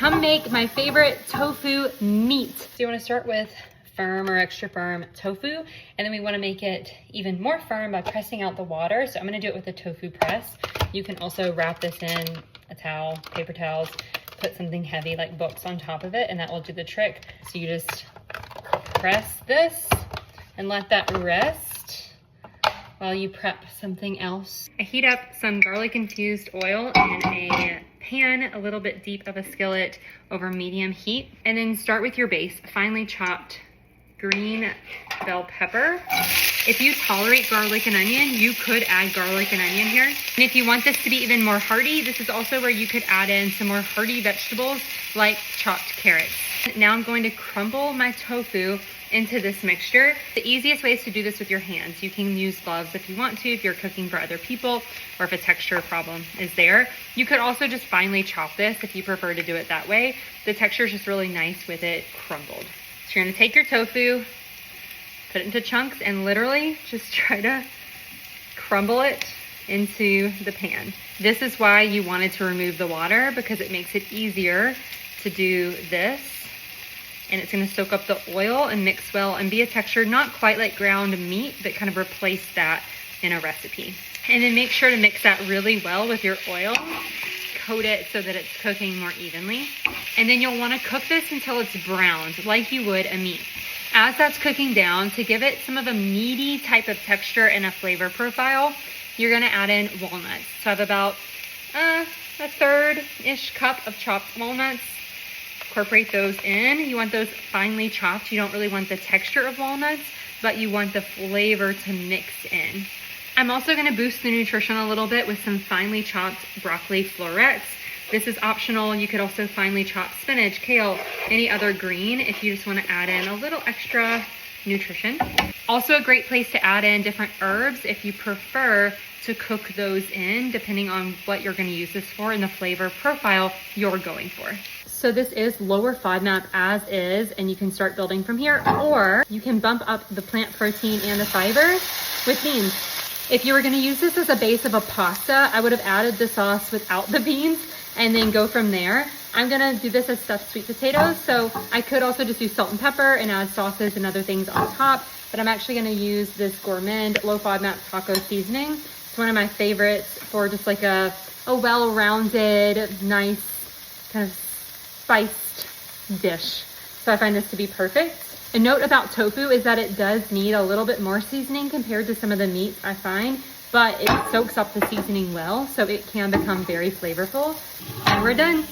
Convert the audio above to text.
come make my favorite tofu meat. So you wanna start with firm or extra firm tofu, and then we wanna make it even more firm by pressing out the water. So I'm gonna do it with a tofu press. You can also wrap this in a towel, paper towels, put something heavy like books on top of it, and that will do the trick. So you just press this and let that rest while you prep something else. I heat up some garlic infused oil in a pan a little bit deep of a skillet over medium heat, and then start with your base, finely chopped green bell pepper. If you tolerate garlic and onion, you could add garlic and onion here. And if you want this to be even more hearty, this is also where you could add in some more hearty vegetables like chopped carrots. Now I'm going to crumble my tofu into this mixture. The easiest way is to do this with your hands. You can use gloves if you want to, if you're cooking for other people, or if a texture problem is there. You could also just finely chop this if you prefer to do it that way. The texture is just really nice with it crumbled. So you're gonna take your tofu, put it into chunks, and literally just try to crumble it into the pan. This is why you wanted to remove the water, because it makes it easier to do this. And it's gonna soak up the oil and mix well and be a texture not quite like ground meat, but kind of replace that in a recipe. And then make sure to mix that really well with your oil. Coat it so that it's cooking more evenly. And then you'll wanna cook this until it's browned, like you would a meat. As that's cooking down, to give it some of a meaty type of texture and a flavor profile, you're gonna add in walnuts. So I have about a third-ish cup of chopped walnuts. Incorporate those in. You want those finely chopped. You don't really want the texture of walnuts, but you want the flavor to mix in. I'm also gonna boost the nutrition a little bit with some finely chopped broccoli florets. This is optional. You could also finely chop spinach, kale, any other green if you just wanna add in a little extra nutrition. Also a great place to add in different herbs if you prefer to cook those in, depending on what you're gonna use this for and the flavor profile you're going for. So this is lower FODMAP as is, and you can start building from here, or you can bump up the plant protein and the fibers with beans. If you were gonna use this as a base of a pasta, I would have added the sauce without the beans and then go from there. I'm gonna do this as stuffed sweet potatoes, so I could also just do salt and pepper and add sauces and other things on top, but I'm actually gonna use this gourmand low FODMAP taco seasoning. It's one of my favorites for just like a well-rounded, nice, kind of spiced dish. So I find this to be perfect. A note about tofu is that it does need a little bit more seasoning compared to some of the meats I find, but it soaks up the seasoning well, so it can become very flavorful. And we're done.